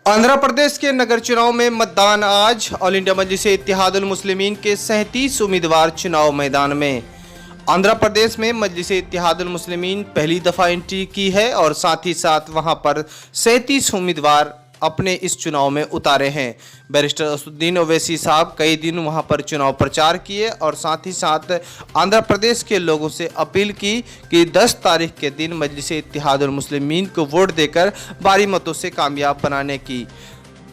आंध्र प्रदेश के नगर चुनाव में मतदान आज। ऑल इंडिया मजलिस-ए इत्तेहादुल मुस्लिमीन के 37 उम्मीदवार चुनाव मैदान में। आंध्र प्रदेश में मजलिस-ए इत्तेहादुल मुस्लिमीन पहली दफा एंट्री की है और साथ ही साथ वहां पर 37 उम्मीदवार अपने इस चुनाव में उतारे हैं। बैरिस्टर असदुद्दीन ओवैसी साहब कई दिन वहां पर चुनाव प्रचार किए और साथ ही साथ आंध्र प्रदेश के लोगों से अपील की कि 10 तारीख के दिन मजलिस-ए इत्तेहादुल मुस्लिमीन को वोट देकर भारी मतों से कामयाब बनाने की।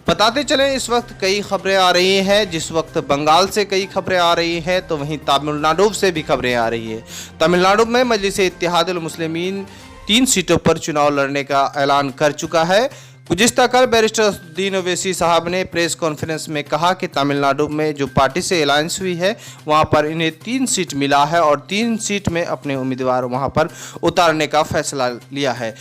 बताते चलें, इस वक्त कई खबरें आ रही हैं। जिस वक्त बंगाल से कई खबरें आ रही हैं तो वहीं तमिलनाडु से भी खबरें आ रही है। तमिलनाडु में मजलिस-ए इत्तेहादुल मुस्लिमीन 3 सीटों पर चुनाव लड़ने का ऐलान कर चुका है। गुज़िश्ता कल बैरिस्टर असदुद्दीन ओवैसी साहब ने प्रेस कॉन्फ्रेंस में कहा कि तमिलनाडु में जो पार्टी से अलायंस हुई है वहां पर इन्हें 3 सीट मिला है और 3 सीट में अपने उम्मीदवार वहां पर उतारने का फैसला लिया है।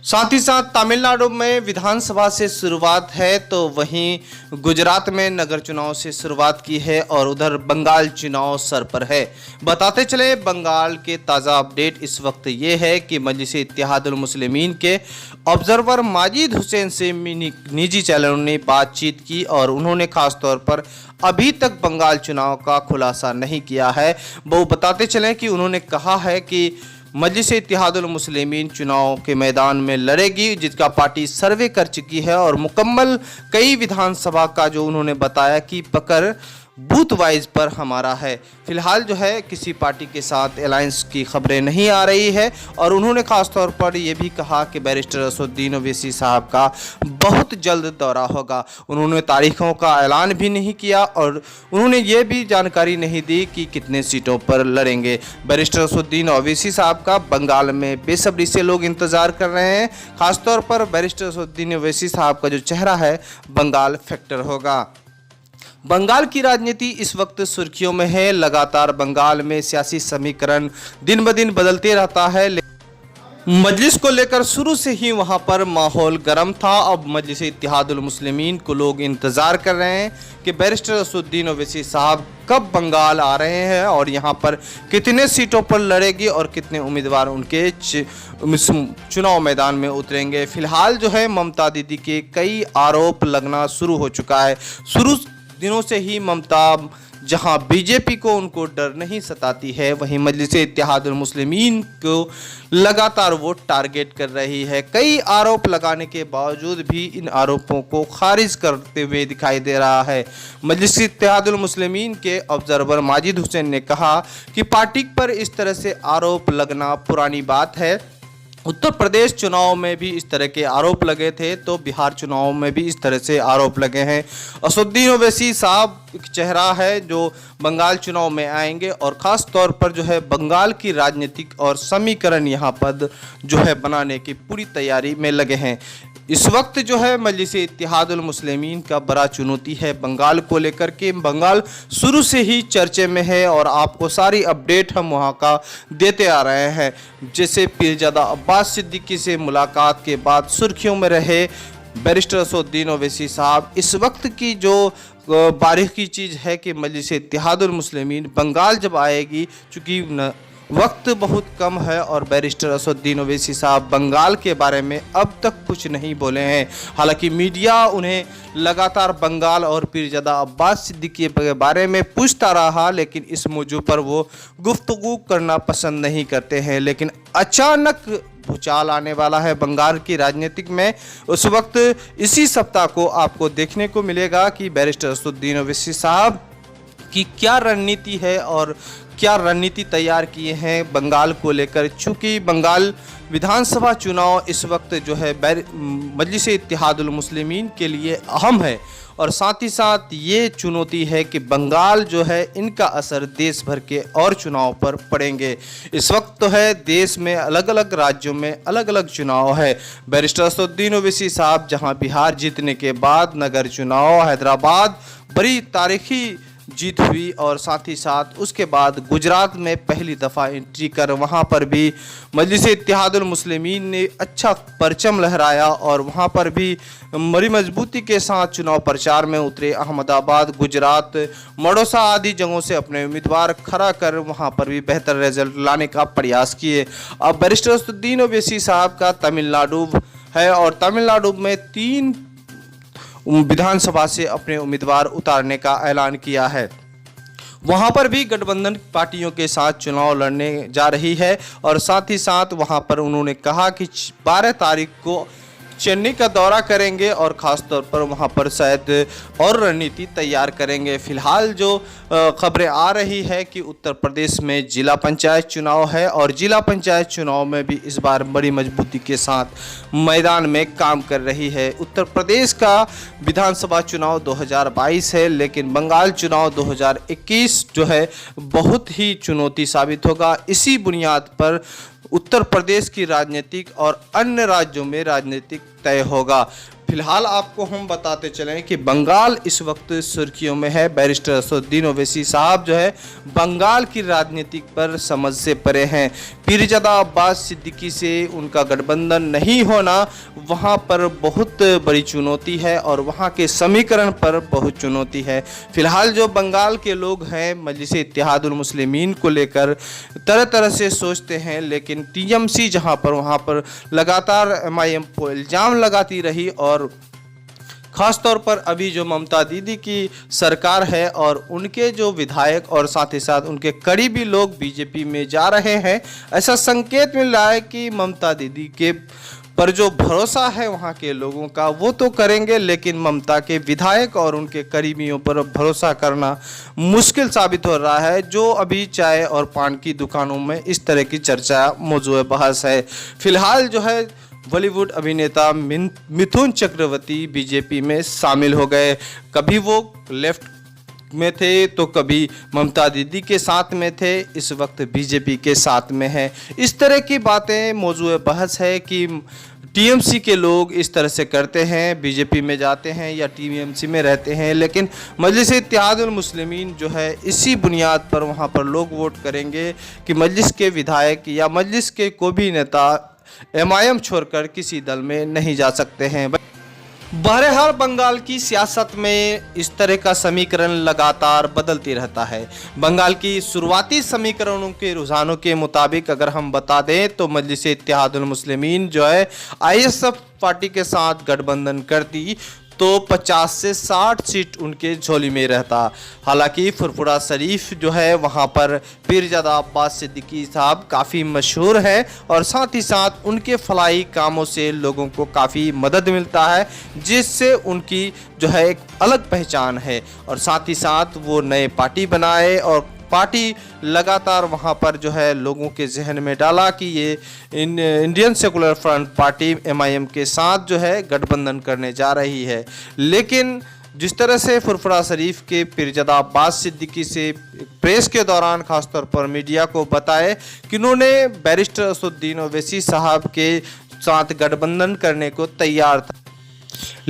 साथ ही साथ तमिलनाडु में विधानसभा से शुरुआत है तो वहीं गुजरात में नगर चुनाव से शुरुआत की है और उधर बंगाल चुनाव सर पर है। बताते चले, बंगाल के ताज़ा अपडेट इस वक्त ये है कि मजलिस-ए इत्तेहादुल मुस्लिमीन के ऑब्जर्वर माजिद हुसैन से निजी चैनलों ने बातचीत की और उन्होंने खास तौर पर अभी तक बंगाल चुनाव का खुलासा नहीं किया है। वो बताते चलें कि उन्होंने कहा है कि मजलिस-ए इत्तेहादुल मुस्लिमीन चुनाव के मैदान में लड़ेगी, जिसका पार्टी सर्वे कर चुकी है और मुकम्मल कई विधानसभा का जो उन्होंने बताया कि पकड़ बूथ वाइज पर हमारा है। फिलहाल जो है किसी पार्टी के साथ अलायंस की खबरें नहीं आ रही है और उन्होंने खास तौर पर यह भी कहा कि बैरिस्टर असदुद्दीन ओवैसी साहब का बहुत जल्द दौरा होगा। उन्होंने तारीखों का ऐलान भी नहीं किया और उन्होंने ये भी जानकारी नहीं दी कि कितने सीटों पर लड़ेंगे। बैरिस्टर असदुद्दीन ओवैसी साहब का बंगाल में बेसब्री से लोग इंतज़ार कर रहे हैं। खासतौर पर बैरिस्टर असदुद्दीन ओवैसी साहब का जो चेहरा है बंगाल फैक्टर होगा। बंगाल की राजनीति इस वक्त सुर्खियों में है। लगातार बंगाल में सियासी समीकरण दिन ब दिन बदलते रहता है। मजलिस को लेकर शुरू से ही वहां पर माहौल गर्म था। अब मजलिस इत्तेहादुल मुस्लिमीन को लोग इंतज़ार कर रहे हैं कि बैरिस्टर असदुद्दीन ओवैसी साहब कब बंगाल आ रहे हैं और यहां पर कितने सीटों पर लड़ेगी और कितने उम्मीदवार उनके चुनाव मैदान में उतरेंगे। फिलहाल जो है ममता दीदी के कई आरोप लगना शुरू हो चुका है। शुरू दिनों से ही ममता जहां बीजेपी को उनको डर नहीं सताती है, वहीं मजलिस-ए इत्तेहादुल मुस्लिमीन को लगातार वो टारगेट कर रही है। कई आरोप लगाने के बावजूद भी इन आरोपों को खारिज करते हुए दिखाई दे रहा है। मजलिस-ए इत्तेहादुल मुस्लिमीन के ऑब्जर्वर माजिद हुसैन ने कहा कि पार्टी पर इस तरह से आरोप लगना पुरानी बात है। उत्तर प्रदेश चुनाव में भी इस तरह के आरोप लगे थे तो बिहार चुनाव में भी इस तरह से आरोप लगे हैं। असदुद्दीन ओवैसी साहब एक चेहरा है जो बंगाल चुनाव में आएंगे और ख़ास तौर पर जो है बंगाल की राजनीतिक और समीकरण यहाँ पर जो है बनाने की पूरी तैयारी में लगे हैं। इस वक्त जो है मजलिस-ए इत्तेहादुल मुस्लिमीन का बड़ा चुनौती है बंगाल को लेकर के। बंगाल शुरू से ही चर्चे में है और आपको सारी अपडेट हम वहां का देते आ रहे हैं। जैसे पीरजादा अब्बास सिद्दीकी से मुलाकात के बाद सुर्खियों में रहे बैरिस्टर असदुद्दीन ओवैसी साहब, इस वक्त की जो बारीकी चीज़ है कि मजलिस-ए इत्तेहादुल मुस्लिमीन बंगाल जब आएगी, चूँकि वक्त बहुत कम है और बैरिस्टर असदुद्दीन ओवैसी साहब बंगाल के बारे में अब तक कुछ नहीं बोले हैं। हालांकि मीडिया उन्हें लगातार बंगाल और पीरजादा अब्बास सिद्दीकी के बारे में पूछता रहा, लेकिन इस मौजू पर वो गुफ्तगू करना पसंद नहीं करते हैं। लेकिन अचानक भूचाल आने वाला है बंगाल की राजनीतिक में। उस वक्त इसी सप्ताह को आपको देखने को मिलेगा कि बैरिस्टर असदुद्दीन ओवैसी साहब की क्या रणनीति है और क्या रणनीति तैयार किए हैं बंगाल को लेकर। चूँकि बंगाल विधानसभा चुनाव इस वक्त जो है मजलिस-ए इत्तेहादुल मुस्लिमीन के लिए अहम है और साथ ही साथ ये चुनौती है कि बंगाल जो है इनका असर देश भर के और चुनाव पर पड़ेंगे। इस वक्त तो है देश में अलग अलग राज्यों में अलग अलग चुनाव है। बैरिस्टर असदुद्दीन ओवैसी साहब जहां बिहार जीतने के बाद नगर चुनाव हैदराबाद बड़ी तारीखी जीत हुई और साथ ही साथ उसके बाद गुजरात में पहली दफ़ा एंट्री कर वहां पर भी मजलिस-ए इत्तेहादुल मुस्लिमीन ने अच्छा परचम लहराया और वहां पर भी बड़ी मजबूती के साथ चुनाव प्रचार में उतरे। अहमदाबाद, गुजरात, मड़ौसा आदि जगहों से अपने उम्मीदवार खड़ा कर वहां पर भी बेहतर रिजल्ट लाने का प्रयास किए। अब बैरिस्टर असदुद्दीन ओवैसी साहब का तमिलनाडु है और तमिलनाडु में 3 विधानसभा से अपने उम्मीदवार उतारने का ऐलान किया है। वहां पर भी गठबंधन पार्टियों के साथ चुनाव लड़ने जा रही है और साथ ही साथ वहां पर उन्होंने कहा कि 12 तारीख को चेन्नई का दौरा करेंगे और ख़ास तौर पर वहां पर शायद और रणनीति तैयार करेंगे। फिलहाल जो खबरें आ रही है कि उत्तर प्रदेश में जिला पंचायत चुनाव है और जिला पंचायत चुनाव में भी इस बार बड़ी मजबूती के साथ मैदान में काम कर रही है। उत्तर प्रदेश का विधानसभा चुनाव 2022 है, लेकिन बंगाल चुनाव 2021 जो है बहुत ही चुनौती साबित होगा। इसी बुनियाद पर उत्तर प्रदेश की राजनीतिक और अन्य राज्यों में राजनीतिक तय होगा। फिलहाल आपको हम बताते चलें कि बंगाल इस वक्त सुर्खियों में है। बैरिस्टर असदुद्दीन ओवैसी साहब जो है बंगाल की राजनीति पर समझ से परे हैं। पीरजादा अब्बास सिद्दीकी से उनका गठबंधन नहीं होना वहां पर बहुत बड़ी चुनौती है और वहां के समीकरण पर बहुत चुनौती है। फिलहाल जो बंगाल के लोग हैं मजलिस इत्तेहादुल मुस्लिमीन को लेकर तरह तरह से सोचते हैं, लेकिन टीएमसी जहां पर वहां पर लगातार एमआईएम को इल्ज़ाम लगाती रही और खास तौर पर अभी जो ममता दीदी की सरकार है और उनके जो विधायक और साथ ही साथ उनके करीबी लोग बीजेपी में जा रहे हैं, ऐसा संकेत मिल रहा है कि ममता दीदी के पर जो भरोसा है वहाँ के लोगों का वो तो करेंगे, लेकिन ममता के विधायक और उनके करीबियों पर भरोसा करना मुश्किल साबित हो रहा है। जो अभी चाय और पान की दुकानों में इस तरह की चर्चा मौजूद बहस है। फिलहाल जो है बॉलीवुड अभिनेता मिथुन चक्रवर्ती बीजेपी में शामिल हो गए। कभी वो लेफ्ट में थे तो कभी ममता दीदी के साथ में थे, इस वक्त बीजेपी के साथ में है। इस तरह की बातें मौजूद बहस है कि टीएमसी के लोग इस तरह से करते हैं, बीजेपी में जाते हैं या टीएमसी में रहते हैं, लेकिन मजलिस इत्तेहादुल मुस्लिमीन जो है इसी बुनियाद पर वहाँ पर लोग वोट करेंगे कि मजलिस के विधायक या मजलिस के कोई भी नेता एमआईएम छोड़कर किसी दल में नहीं जा सकते हैं। बहरहाल बंगाल की सियासत में इस तरह का समीकरण लगातार बदलती रहता है। बंगाल की शुरुआती समीकरणों के रुझानों के मुताबिक अगर हम बता दें तो मजलिस इत्तेहादुल मुस्लिमीन जो है आईएसएफ पार्टी के साथ गठबंधन करती तो 50 से 60 सीट उनके झोली में रहता। हालांकि फुरफुरा शरीफ जो है वहां पर पीरजादा अब्बास सिद्दीकी साहब काफ़ी मशहूर है और साथ ही साथ उनके फलाही कामों से लोगों को काफ़ी मदद मिलता है, जिससे उनकी जो है एक अलग पहचान है। और साथ ही साथ वो नए पार्टी बनाए और पार्टी लगातार वहाँ पर जो है लोगों के जहन में डाला कि ये Indian secular front party MIM के साथ जो है गठबंधन करने जा रही है। लेकिन जिस तरह से फुरफुरा शरीफ के पीरजादा अब्बास सिद्दीकी से प्रेस के दौरान खासतौर पर मीडिया को बताए कि उन्होंने बैरिस्टर असदुद्दीन ओवैसी साहब के साथ गठबंधन करने को तैयार था,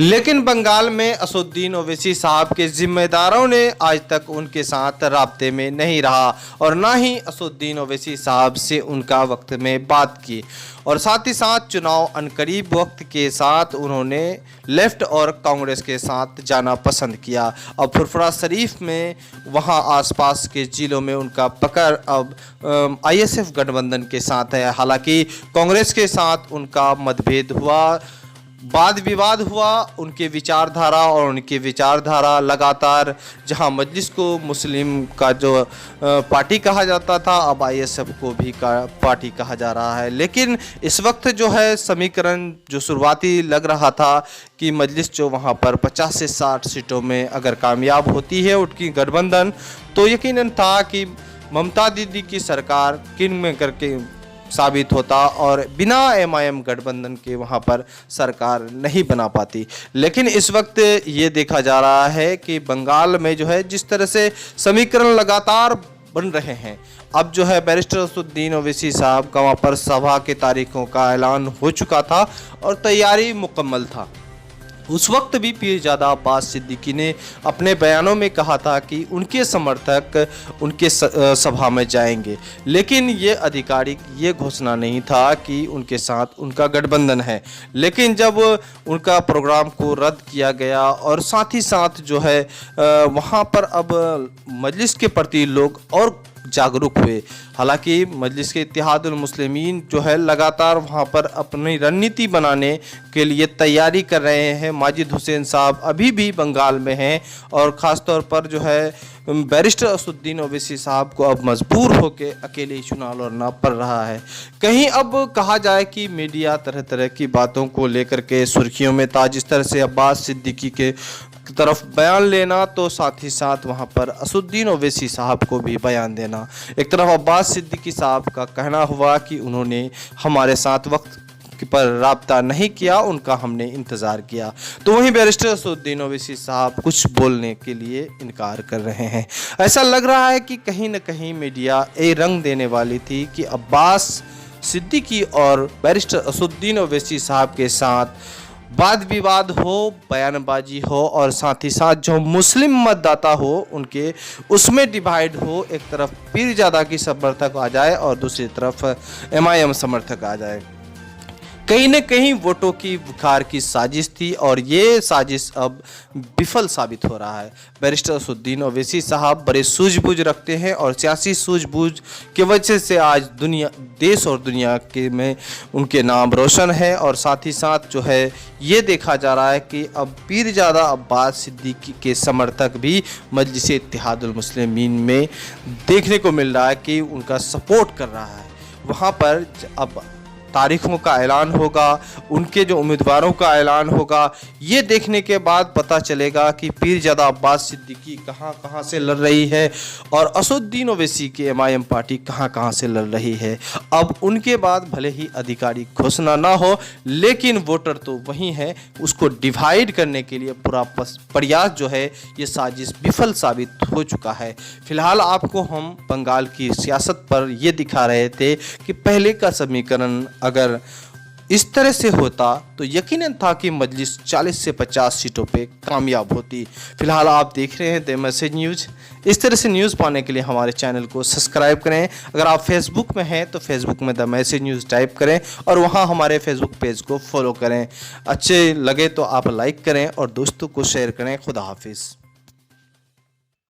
लेकिन बंगाल में असदुद्दीन ओवैसी साहब के जिम्मेदारों ने आज तक उनके साथ राब्ते में नहीं रहा और ना ही असदुद्दीन ओवैसी साहब से उनका वक्त में बात की। और साथ ही साथ चुनाव अनकरीब वक्त के साथ उन्होंने लेफ्ट और कांग्रेस के साथ जाना पसंद किया। अब फुरफुरा शरीफ में वहां आसपास के जिलों में उनका पकड़ अब आईएसएफ गठबंधन के साथ है। हालांकि कांग्रेस के साथ उनका मतभेद हुआ, वाद विवाद हुआ, उनके विचारधारा और उनकी विचारधारा लगातार जहां मजलिस को मुस्लिम का जो पार्टी कहा जाता था अब आईएसएफ को भी पार्टी कहा जा रहा है। लेकिन इस वक्त जो है समीकरण जो शुरुआती लग रहा था कि मजलिस जो वहां पर 50 से 60 सीटों में अगर कामयाब होती है उनकी गठबंधन, तो यकीनन था कि ममता दीदी की सरकार किन में करके साबित होता और बिना एमआईएम गठबंधन के वहां पर सरकार नहीं बना पाती। लेकिन इस वक्त ये देखा जा रहा है कि बंगाल में जो है जिस तरह से समीकरण लगातार बन रहे हैं, अब जो है बैरिस्टर असदुद्दीन ओवैसी साहब का वहाँ पर सभा के तारीखों का ऐलान हो चुका था और तैयारी मुकम्मल था। उस वक्त भी पीरजादा अब्बास सिद्दीकी ने अपने बयानों में कहा था कि उनके समर्थक उनके सभा में जाएंगे, लेकिन ये आधिकारिक ये घोषणा नहीं था कि उनके साथ उनका गठबंधन है। लेकिन जब उनका प्रोग्राम को रद्द किया गया और साथ ही साथ जो है वहाँ पर अब मजलिस के प्रति लोग और जागरूक हुए। हालांकि मजलिस के इत्तेहादुल मुस्लिमीन जो है लगातार वहां पर अपनी रणनीति बनाने के लिए तैयारी कर रहे हैं। माजिद हुसैन साहब अभी भी बंगाल में हैं और ख़ास तौर पर जो है बैरिस्टर असदुद्दीन ओवैसी साहब को अब मजबूर होकर अकेले ही चुनाव लड़ना पड़ रहा है। कहीं अब कहा जाए कि मीडिया तरह तरह की बातों को लेकर के सुर्खियों में था, जिस तरह से अब्बास सिद्दीकी के तरफ बयान लेना तो साथ ही साथ वहां पर असदुद्दीन ओवैसी साहब को भी बयान देना। एक तरफ अब्बास सिद्दीकी साहब का कहना हुआ कि उन्होंने हमारे साथ वक्त पर राब्ता नहीं किया, उनका हमने इंतज़ार किया, तो वहीं बैरिस्टर असदुद्दीन ओवैसी साहब कुछ बोलने के लिए इनकार कर रहे हैं। ऐसा लग रहा है कि कहीं न कहीं मीडिया ये रंग देने वाली थी कि अब्बास सिद्दीकी और बैरिस्टर असदुद्दीन ओवैसी साहब के साथ वाद विवाद हो, बयानबाजी हो और साथ ही साथ जो मुस्लिम मतदाता हो उनके उसमें डिवाइड हो। एक तरफ पीरजादा की समर्थक आ जाए और दूसरी तरफ MIM समर्थक आ जाए। कहीं न कहीं वोटों की बुखार की साजिश थी और ये साजिश अब विफल साबित हो रहा है। बैरिस्टर असदुद्दीन ओवैसी साहब बड़े सूझबूझ रखते हैं और सियासी सूझबूझ की वजह से आज देश और दुनिया के में उनके नाम रोशन है। और साथ ही साथ जो है ये देखा जा रहा है कि अब पीरजादा अब्बास सिद्दीकी के समर्थक भी मजलिस इत्तेहादुल मुस्लिमीन में देखने को मिल रहा है कि उनका सपोर्ट कर रहा है। वहाँ पर अब तारीखों का ऐलान होगा, उनके जो उम्मीदवारों का ऐलान होगा, ये देखने के बाद पता चलेगा कि पीरजादा अब्बास सिद्दीकी कहाँ कहाँ से लड़ रही है और असदुद्दीन ओवैसी की MIM पार्टी कहाँ कहाँ से लड़ रही है। अब उनके बाद भले ही आधिकारिक घोषणा ना हो, लेकिन वोटर तो वही है, उसको डिवाइड करने के लिए पूरा प्रयास जो है ये साजिश विफल साबित हो चुका है। फिलहाल आपको हम बंगाल की सियासत पर ये दिखा रहे थे कि पहले का समीकरण अगर इस तरह से होता तो यकीनन था कि मजलिस 40 से 50 सीटों पे कामयाब होती। फिलहाल आप देख रहे हैं द मैसेज न्यूज़। इस तरह से न्यूज़ पाने के लिए हमारे चैनल को सब्सक्राइब करें। अगर आप फेसबुक में हैं तो फेसबुक में द मैसेज न्यूज़ टाइप करें और वहां हमारे फेसबुक पेज को फॉलो करें। अच्छे लगे तो आप लाइक करें और दोस्तों को शेयर करें। खुदा हाफिज़।